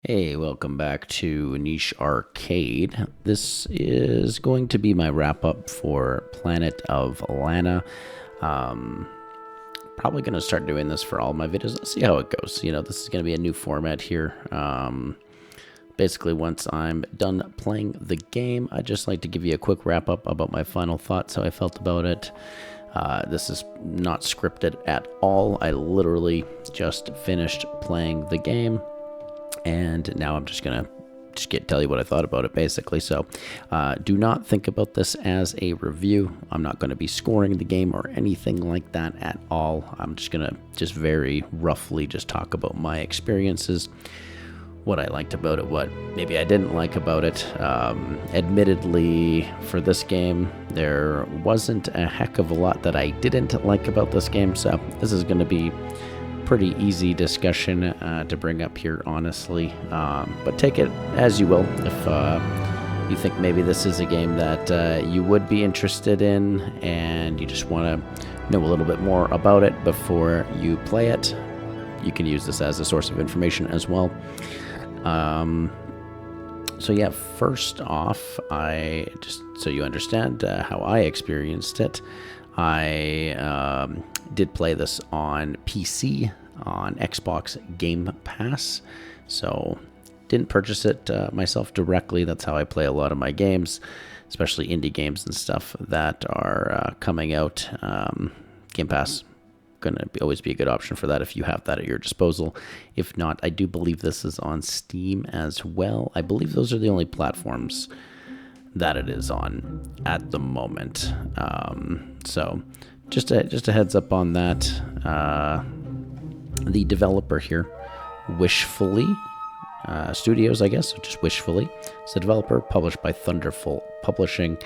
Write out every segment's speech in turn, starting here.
Hey, welcome back to Niche Arcade. This is going to be my wrap up for Planet of Lana. Um, Probably going to start doing this for all my videos. Let's see how it goes. This is going to be a new format here. Basically, once I'm done playing the game, I'd just like to give you a quick wrap up about my final thoughts, how I felt about it. This is not scripted at all. I literally just finished playing the game, and now I'm just gonna tell you what I thought about it, basically. So do not think about this as a review. I'm not going to be scoring the game or anything like that at all. I'm just gonna very roughly just talk about my experiences, what I liked about it, what maybe I didn't like about it. Admittedly, for this game, there wasn't a heck of a lot that I didn't like about this game, so this is going to be pretty easy discussion to bring up here, honestly. But take it as you will. If you think maybe this is a game that you would be interested in and you just want to know a little bit more about it before you play it, you can use this as a source of information as well. So yeah, first off, I just so you understand how I experienced it. I did play this on PC on Xbox Game Pass, so didn't purchase it myself directly. That's how I play a lot of my games, especially indie games and stuff that are coming out. Game Pass going to always be a good option for that if you have that at your disposal. If not, I do believe this is on Steam as well. I believe those are the only platforms that it is on at the moment. So just a heads up on that. The developer here, Wishfully Studios, I guess, so just Wishfully. It's the developer, published by Thunderful Publishing.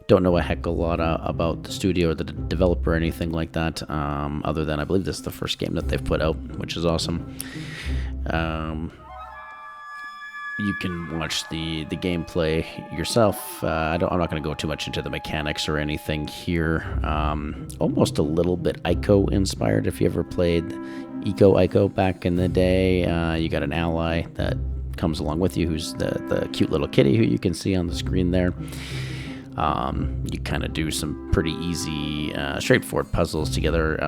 Don't know a heck of a lot about the studio or the developer or anything like that, other than I believe this is the first game that they've put out, which is awesome. You can watch the gameplay yourself. I'm not going to go too much into the mechanics or anything here. Almost a little bit Ico inspired. If you ever played Ico back in the day, you got an ally that comes along with you, who's the cute little kitty who you can see on the screen there. You kind of do some pretty easy, straightforward puzzles together.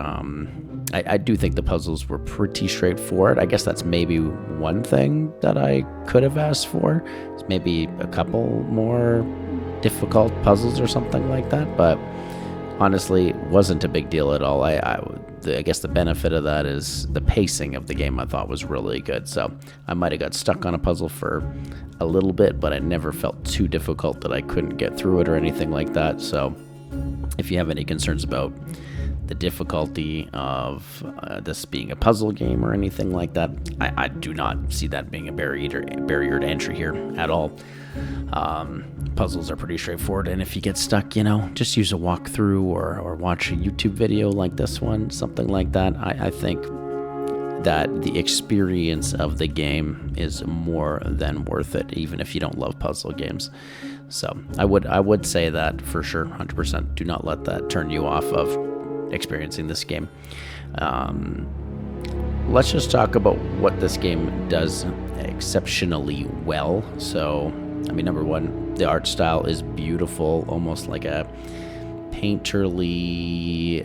I do think the puzzles were pretty straightforward. I guess that's maybe one thing that I could have asked for. It's maybe a couple more difficult puzzles or something like that, but honestly, wasn't a big deal at all. I guess the benefit of that is the pacing of the game I thought was really good. So I might have got stuck on a puzzle for a little bit, but it never felt too difficult that I couldn't get through it or anything like that. So if you have any concerns about the difficulty of this being a puzzle game or anything like that, I do not see that being a barrier to entry here at all. Puzzles are pretty straightforward, and if you get stuck, just use a walkthrough or watch a YouTube video like this one, something like that. I think that the experience of the game is more than worth it, even if you don't love puzzle games. So I would say that for sure, 100%. Do not let that turn you off of experiencing this game. Let's just talk about what this game does exceptionally well. So, number one, the art style is beautiful, almost like a painterly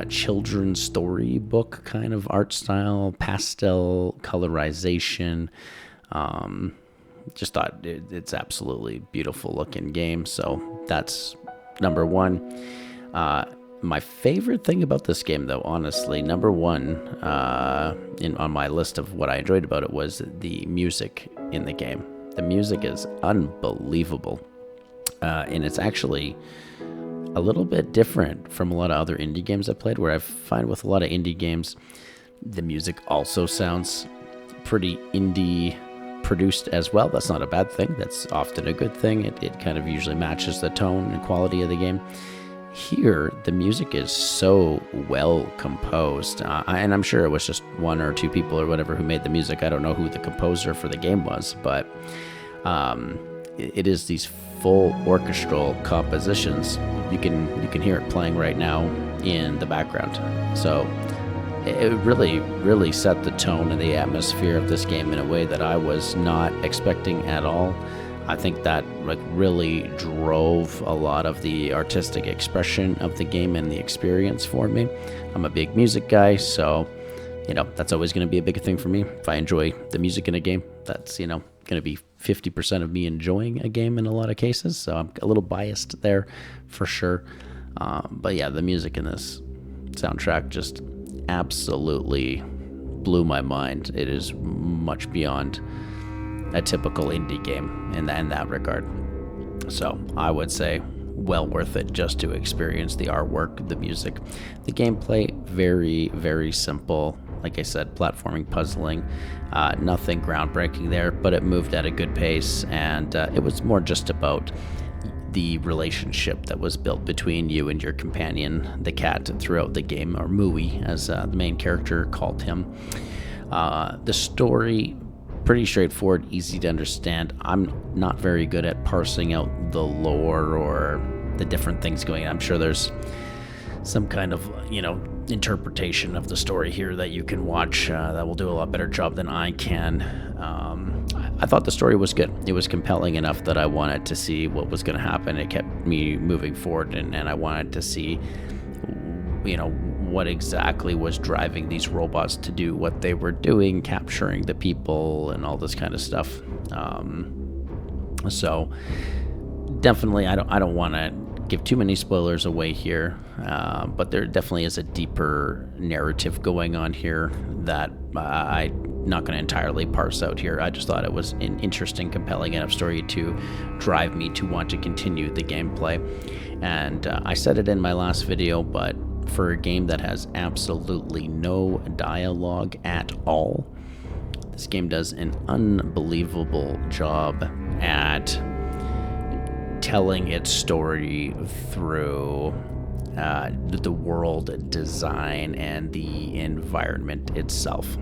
children's storybook kind of art style, pastel colorization. Just thought it's absolutely beautiful looking game. So that's number one. My favorite thing about this game, though, honestly, number one on my list of what I enjoyed about it was the music in the game. The music is unbelievable, and it's actually a little bit different from a lot of other indie games I've played, where I find with a lot of indie games, the music also sounds pretty indie produced as well. That's not a bad thing. That's often a good thing. It kind of usually matches the tone and quality of the game. Here, the music is so well composed, and I'm sure it was just one or two people or whatever who made the music. I don't know who the composer for the game was, but it is these full orchestral compositions. You can hear it playing right now in the background. So it really set the tone and the atmosphere of this game in a way that I was not expecting at all. I think that like really drove a lot of the artistic expression of the game and the experience for me. I'm a big music guy, so that's always going to be a big thing for me. If I enjoy the music in a game, that's going to be 50% of me enjoying a game in a lot of cases. So I'm a little biased there for sure. But yeah, the music in this soundtrack just absolutely blew my mind. It is much beyond a typical indie game in that regard. So I would say well worth it just to experience the artwork, the music. The gameplay, very, very simple. Like I said, platforming, puzzling, nothing groundbreaking there, but it moved at a good pace, and it was more just about the relationship that was built between you and your companion, the cat, throughout the game, or Mooey, as the main character called him. The story, pretty straightforward, easy to understand. I'm not very good at parsing out the lore or the different things going on. I'm sure there's some kind of, interpretation of the story here that you can watch that will do a lot better job than I can. I thought the story was good. It was compelling enough that I wanted to see what was going to happen. It kept me moving forward, and I wanted to see, what exactly was driving these robots to do what they were doing, capturing the people and all this kind of stuff. So definitely, I don't want to give too many spoilers away here, but there definitely is a deeper narrative going on here that I'm not going to entirely parse out here. I just thought it was an interesting, compelling enough story to drive me to want to continue the gameplay. And I said it in my last video, but for a game that has absolutely no dialogue at all, this game does an unbelievable job at telling its story through the world design and the environment itself.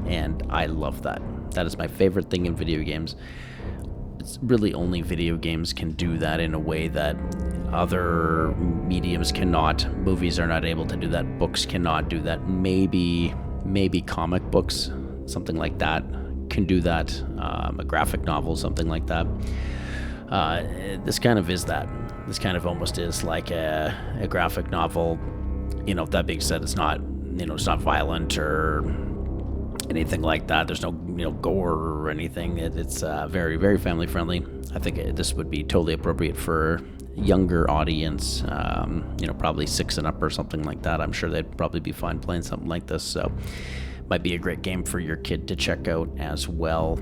And I love that. That is my favorite thing in video games. It's really only video games can do that in a way that other mediums cannot. Movies are not able to do that. Books cannot do that. Maybe comic books, something like that, can do that. A graphic novel, something like that. This kind of is that. This kind of almost is like a graphic novel. That being said, it's not violent or anything like that. There's no gore or anything. It's very, very family friendly. I think this would be totally appropriate for younger audience, probably 6 and up or something like that. I'm sure they'd probably be fine playing something like this. So might be a great game for your kid to check out as well.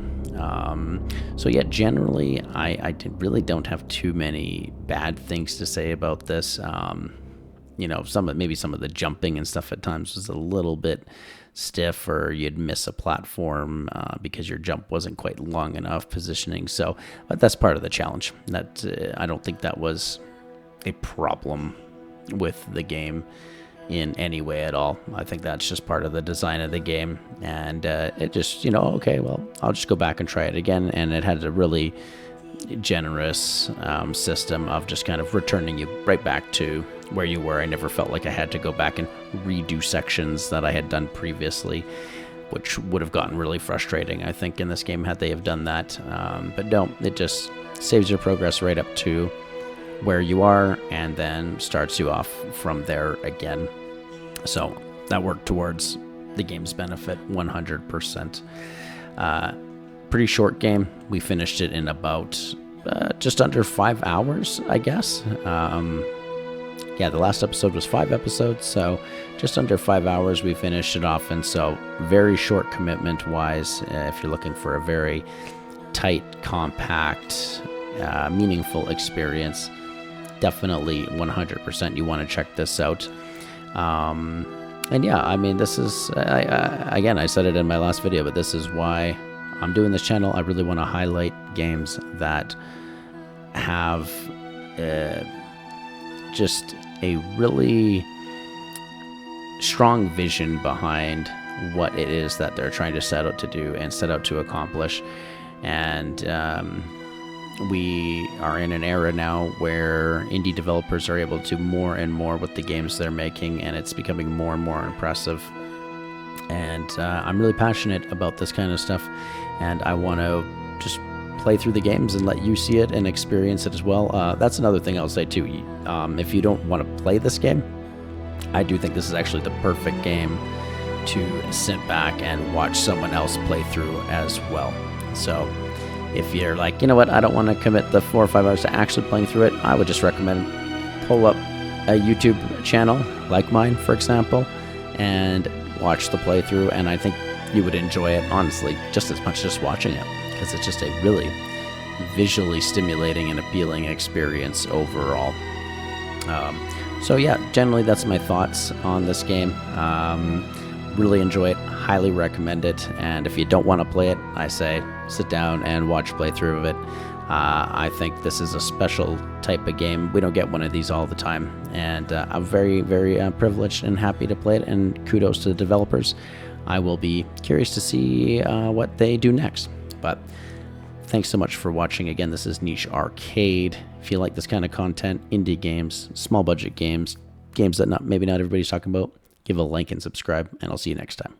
So yeah, generally I really don't have too many bad things to say about this. Some of the jumping and stuff at times was a little bit stiff, or you'd miss a platform because your jump wasn't quite long enough positioning. So that's part of the challenge. That I don't think that was a problem with the game in any way at all. I think that's just part of the design of the game, and it just okay, well, I'll just go back and try it again. And it had a really generous system of just kind of returning you right back to where you were. I never felt like I had to go back and redo sections that I had done previously, which would have gotten really frustrating, I think, in this game had they have done that. But no, it just saves your progress right up to where you are and then starts you off from there again. So that worked towards the game's benefit 100%. Pretty short game. We finished it in about just under 5 hours, I guess. The last episode was 5 episodes, so just under 5 hours we finished it off. And so very short commitment wise, if you're looking for a very tight, compact, meaningful experience, definitely 100% you want to check this out. And yeah, I mean, this is, again, I said it in my last video, but this is why I'm doing this channel. I really want to highlight games that have just a really strong vision behind what it is that they're trying to set out to do and set out to accomplish. And we are in an era now where indie developers are able to do more and more with the games they're making, and it's becoming more and more impressive. And I'm really passionate about this kind of stuff, and I want to just play through the games and let you see it and experience it as well. That's another thing I'll say too. If you don't want to play this game, I do think this is actually the perfect game to sit back and watch someone else play through as well. So if you're like, you know what, I don't want to commit the 4 or 5 hours to actually playing through it, I would just recommend pull up a YouTube channel like mine, for example, and watch the playthrough. And I think you would enjoy it, honestly, just as much as watching it, because it's just a really visually stimulating and appealing experience overall. So yeah, generally that's my thoughts on this game. Really enjoy it, highly recommend it, and if you don't want to play it, I say sit down and watch playthrough of it. I think this is a special type of game. We don't get one of these all the time, and I'm very, very privileged and happy to play it, and kudos to the developers. I will be curious to see what they do next. But thanks so much for watching. Again, this is Niche Arcade. If you like this kind of content, indie games, small budget games, games that maybe not everybody's talking about, give a like and subscribe, and I'll see you next time.